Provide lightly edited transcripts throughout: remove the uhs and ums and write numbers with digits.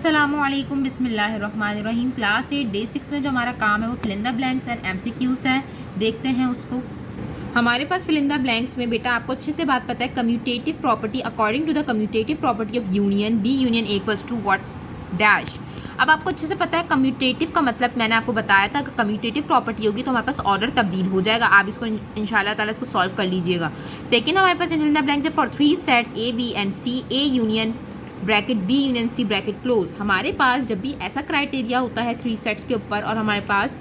अस्सलामुअलैकुम बिस्मिल्लाहिर्रहमानिर्रहीम। Class 8 day 6 में जो हमारा काम है वो fill in the blanks and MCQs है। देखते हैं उसको। हमारे पास फिल इन द ब्लैंक्स में बेटा आपको अच्छे से बात पता है, commutative property according to the commutative property of union B union A equals to what dash. अब आपको अच्छे से पता है कम्यूटेटिव का मतलब मैंने आपको बताया था कि कम्यूटेटिव प्रॉपर्टी होगी तो हमारे पास ऑर्डर तब्दील हो जाएगा। आप इसको इंशाल्लाह ताला इसको सॉल्व कर लीजिएगा। सेकेंड हमारे पास इन द ब्लैंक्स है for 3 sets A B and C A union bracket B union C bracket close. हमारे पास जब भी ऐसा क्राइटेरिया होता है 3 सेट्स के ऊपर और हमारे पास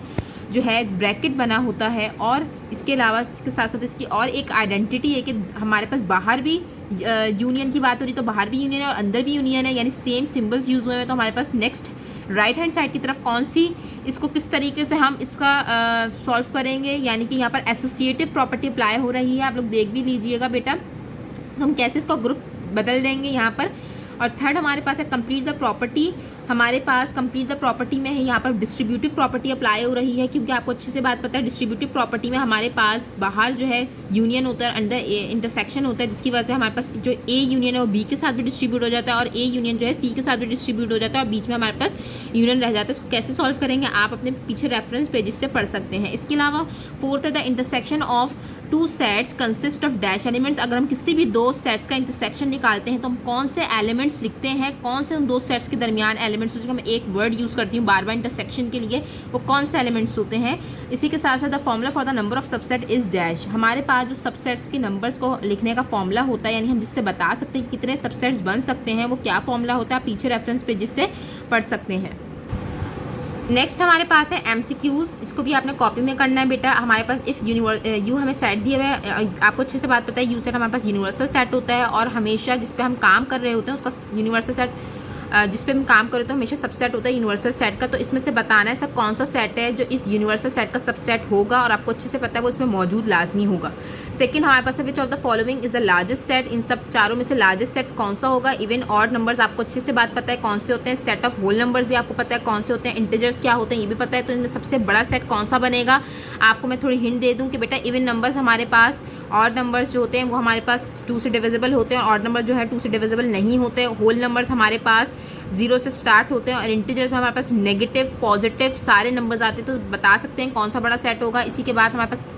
जो है ब्रैकेट बना होता है और इसके अलावा इसके साथ साथ इसकी और एक आइडेंटिटी है कि हमारे पास बाहर भी यूनियन की बात हो रही तो बाहर भी यूनियन है और अंदर भी यूनियन है, यानी सेम सिंबल्स यूज़ हुए हैं। तो हमारे पास नेक्स्ट राइट हैंड साइड की तरफ कौन सी इसको किस तरीके से हम इसका सॉल्व करेंगे, यानी कि यहाँ पर एसोसिएटिव प्रॉपर्टी अप्लाई हो रही है। आप लोग देख भी लीजिएगा बेटा, तो हम कैसे इसको ग्रुप बदल देंगे यहाँ पर। और थर्ड हमारे पास है कंप्लीट द प्रॉपर्टी। हमारे पास कंप्लीट द प्रॉपर्टी में है यहाँ पर डिस्ट्रीब्यूटिव प्रॉपर्टी अप्लाई हो रही है, क्योंकि आपको अच्छे से बात पता है डिस्ट्रीब्यूटिव प्रॉपर्टी में हमारे पास बाहर जो है यूनियन होता है, अंदर ए इंटरसेक्शन होता है, जिसकी वजह से हमारे पास जो ए यूनियन है वो बी के साथ भी डिस्ट्रीब्यूट हो जाता है और ए यूनियन जो है सी के साथ भी डिस्ट्रीब्यूट हो जाता है और बीच में हमारे पास यूनियन रह जाता है। इसको कैसे सॉल्व करेंगे आप अपने पीछे रेफरेंस पेजेस से पढ़ सकते हैं। इसके अलावा फोर्थ है the intersection of 2 sets consist of dash elements. अगर हम किसी भी 2 सेट्स का इंटरसेक्शन निकालते हैं तो हम कौन से एलिमेंट्स लिखते हैं, कौन से उन 2 सेट्स के दरमियान एलिमेंट्स, जो मैं एक वर्ड यूज़ करती हूँ बार बार इंटरसेक्शन के लिए, वो कौन से एलिमेंट्स होते हैं। इसी के साथ साथ the formula for the number of subset is dash. हमारे पास जो सबसेट्स के नंबर्स को लिखने का फॉर्मूला होता है, यानी हम जिससे बता सकते हैं कि कितने सबसेट्स बन सकते हैं, वो क्या फॉर्मूला होता है, आप पीछे रेफरेंस पे जिससे पढ़ सकते हैं। नेक्स्ट हमारे पास है एमसीक्यूज। इसको भी आपने कॉपी में करना है बेटा। हमारे पास इफ़ यू हमें सेट दिया हुआ है, आपको अच्छे से बात पता है यू सेट हमारे पास यूनिवर्सल सेट होता है और हमेशा जिस पे हम काम कर रहे होते हैं उसका यूनिवर्सल सेट, जिस पे हम काम करें तो हमेशा सबसेट होता है यूनिवर्सल सेट का। तो इसमें से बताना है ऐसा कौन सा सेट है जो इस यूनिवर्सल सेट का सबसेट होगा और आपको अच्छे से पता है वो इसमें मौजूद लाजमी होगा। सेकंड हमारे पास है which of the following is the largest set. इन सब चारों में से लार्जेस्ट सेट कौन सा होगा। इवन ऑड नंबर्स आपको अच्छे से बात पता है कौन से होते हैं। सेट ऑफ होल नंबर्स भी आपको पता है कौन से होते हैं। इंटीजर्स क्या होते हैं ये भी पता है। तो इनमें सबसे बड़ा सेट कौन सा बनेगा। आपको मैं थोड़ी हिंट दे दूँ कि बेटा इवन नंबर्स हमारे पास, ऑड नंबर्स जो होते हैं वो हमारे पास 2 से डिविजिबल होते हैं और ऑड नंबर जो है 2 से डिविजिबल नहीं होते। होल नंबर्स हमारे पास 0 से स्टार्ट होते हैं और इंटीजर्स में हमारे पास नेगेटिव पॉजिटिव सारे नंबर्स आते हैं। तो बता सकते हैं कौन सा बड़ा सेट होगा। इसी के बाद हमारे पास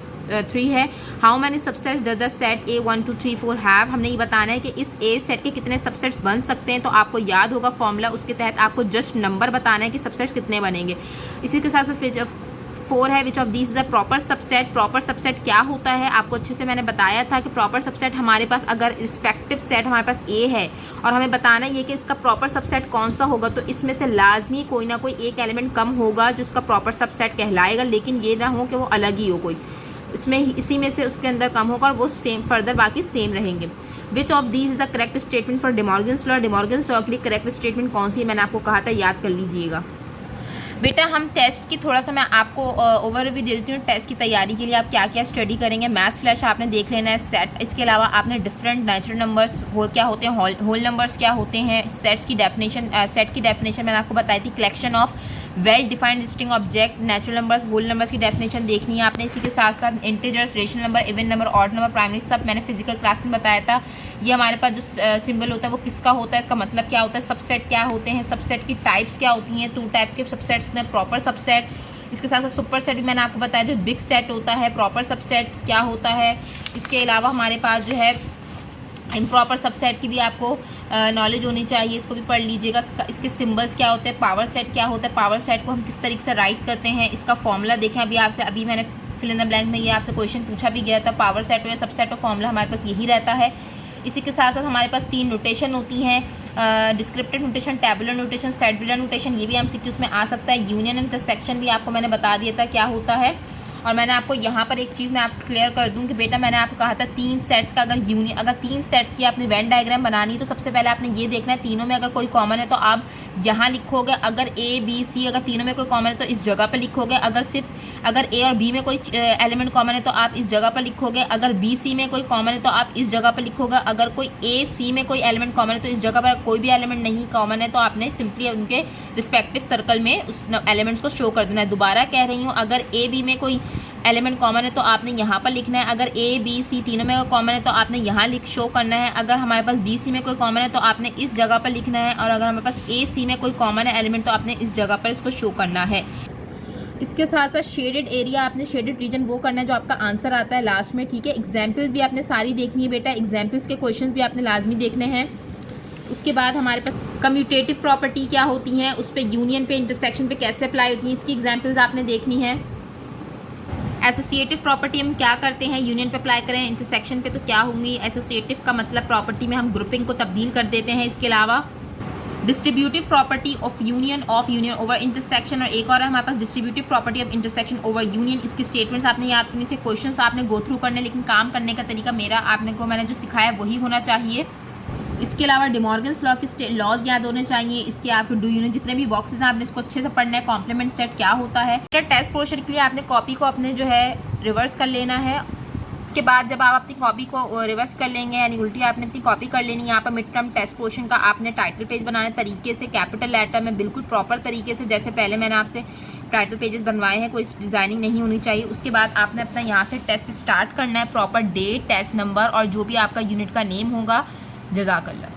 3 है how many subsets does the set A 1 2 3 4 have. हमने ये बताना है कि इस ए सेट के कितने सबसेट्स बन सकते हैं। तो आपको याद होगा फॉर्मूला, उसके तहत आपको जस्ट नंबर बताना है कि सबसेट्स कितने बनेंगे। इसी के साथ साथ 4 है which of this is the proper subset. Proper subset क्या होता है आपको अच्छे से मैंने बताया था कि प्रॉपर सबसेट हमारे पास अगर रिस्पेक्टिव सेट हमारे पास ए है और हमें बताना ये कि इसका प्रॉपर सबसेट कौन सा होगा, तो इसमें से लाजमी कोई ना कोई एक एलिमेंट कम होगा जो उसका प्रॉपर सबसेट कहलाएगा, लेकिन ये ना हो कि वो अलग ही हो कोई, इसमें इसी में से उसके अंदर कम होगा और वो सेम फर्दर बाकी सेम रहेंगे। Which of these is the correct statement for De Morgan's law. De Morgan's law के लिए करेक्ट स्टेटमेंट कौन सी है मैंने आपको कहा था, याद कर लीजिएगा बेटा। हम टेस्ट की थोड़ा सा मैं आपको ओवरव्यू दे देती हूँ। टेस्ट की तैयारी के लिए आप क्या क्या स्टडी करेंगे। मैथ्स फ्लैश आपने देख लेना है, सेट, इसके अलावा आपने डिफरेंट नेचुरल नंबर्स क्या होते हैं, होल नंबर्स क्या होते हैं, सेट्स की डेफिनेशन, सेट की डेफिनेशन मैंने आपको बताई थी, collection of well defined distinct object, natural numbers, whole numbers की डेफिनेशन देखनी है आपने। इसी के साथ साथ integers, rational number, even number, odd number, primary, सब मैंने फिजिकल क्लास में बताया था। ये हमारे पास जो सिंबल होता है वो किसका होता है, इसका मतलब क्या होता है, सबसेट क्या होते हैं, सबसेट की टाइप्स क्या होती हैं, 2 टाइप्स के सबसेट्स में, प्रॉपर सबसेट, इसके साथ साथ सुपर सेट भी मैंने आपको बताया जो बिग सेट होता है, प्रॉपर सबसेट क्या होता है। इसके अलावा हमारे पास जो है इम्प्रॉपर सबसेट की भी आपको नॉलेज होनी चाहिए, इसको भी पढ़ लीजिएगा। इसके सिंबल्स क्या होते हैं, पावर सेट क्या होता है, पावर सेट को हम किस तरीके से राइट करते हैं, इसका फॉर्मूला देखें। अभी मैंने फिल इन द ब्लैंक में ये आपसे क्वेश्चन पूछा भी गया था, पावर सेट या सबसेट और फॉर्मूला हमारे पास यही रहता है। इसी के साथ साथ हमारे पास 3 नोटेशन होती हैं, descriptive notation, tabular notation, set builder notation, ये भी एमसीक्यूज में आ सकता है। यूनियन इंटरसेक्शन भी आपको मैंने बता दिया था क्या होता है। और मैंने आपको यहाँ पर एक चीज़ मैं आपको क्लियर कर दूँ कि बेटा मैंने आपको कहा था 3 सेट्स का अगर 3 सेट्स की आपने वेन डायग्राम बनानी तो सबसे पहले आपने ये देखना है तीनों में अगर कोई कॉमन है तो आप यहाँ लिखोगे, अगर ए बी सी अगर तीनों में कोई कॉमन है तो इस जगह पर लिखोगे, अगर ए और बी में कोई एलिमेंट कॉमन है तो आप इस जगह पर लिखोगे, अगर बी सी में कोई कॉमन है तो आप इस जगह पर लिखोगे, अगर कोई ए सी में कोई एलिमेंट कॉमन है तो इस जगह पर, कोई भी एलिमेंट नहीं कॉमन है तो आपने सिंपली उनके रिस्पेक्टिव सर्कल में उस एलिमेंट्स को शो कर देना है। दोबारा कह रही हूँ, अगर ए बी में कोई एलिमेंट कॉमन है तो आपने यहाँ पर लिखना है। अगर ए बी सी तीनों में कॉमन है तो आपने यहाँ शो करना है। अगर हमारे पास बी सी में कोई कॉमन है तो आपने इस जगह पर लिखना है, और अगर हमारे पास ए सी में कोई कॉमन है एलिमेंट तो आपने इस जगह पर इसको शो करना है। इसके साथ साथ शेडेड एरिया, आपने शेडेड रीजन वो करना है जो आपका आंसर आता है लास्ट में, ठीक है। एग्जाम्पल्स भी आपने सारी देखनी है बेटा, एग्जाम्पल्स के क्वेश्चन भी आपने लाजमी देखने हैं। उसके बाद हमारे पास कम्यूटेटिव प्रॉपर्टी क्या होती हैं, उस पर यूनियन पे इंटरसेक्शन पे कैसे अप्लाई होती हैं, इसकी एग्जाम्पल्स आपने देखनी है। एसोसिएटिव प्रॉपर्टी हम क्या करते हैं, यूनियन पे अप्लाई करें इंटरसेक्शन पे तो क्या होंगी। एसोसिएटिव का मतलब प्रॉपर्टी में हम ग्रुपिंग को तब्दील कर देते हैं। इसके अलावा distributive property of union over intersection, और एक और है हमारे पास distributive property of intersection over union. इसकी स्टेटमेंट्स आपने याद करनी से, क्वेश्चंस आपने गो थ्रू करने, लेकिन काम करने का तरीका मेरा मैंने जो सिखाया वही होना चाहिए। इसके अलावा डिमॉर्गन्स लॉ की लॉज याद होने चाहिए। इसके आपको डू यूनियन जितने भी बॉक्सेस हैं आपने इसको अच्छे से पढ़ना है। कॉम्प्लीमेंट सेट क्या होता है। टेस्ट पोर्शन के लिए आपने कॉपी को अपने जो है रिवर्स कर लेना है। उसके बाद जब आप अपनी कॉपी को रिवर्स कर लेंगे यानी उल्टी आपने अपनी कॉपी कर लेनी है। यहाँ पर मिड टर्म टेस्ट पोर्शन का आपने टाइटल पेज बनाने तरीके से, कैपिटल लेटर में बिल्कुल प्रॉपर तरीके से, जैसे पहले मैंने आपसे टाइटल पेजेस बनवाए हैं, कोई डिज़ाइनिंग नहीं होनी चाहिए। उसके बाद आपने अपना यहाँ से टेस्ट स्टार्ट करना है, प्रॉपर डेट, टेस्ट नंबर और जो भी आपका यूनिट का नेम होगा। जज़ाकल्लाह।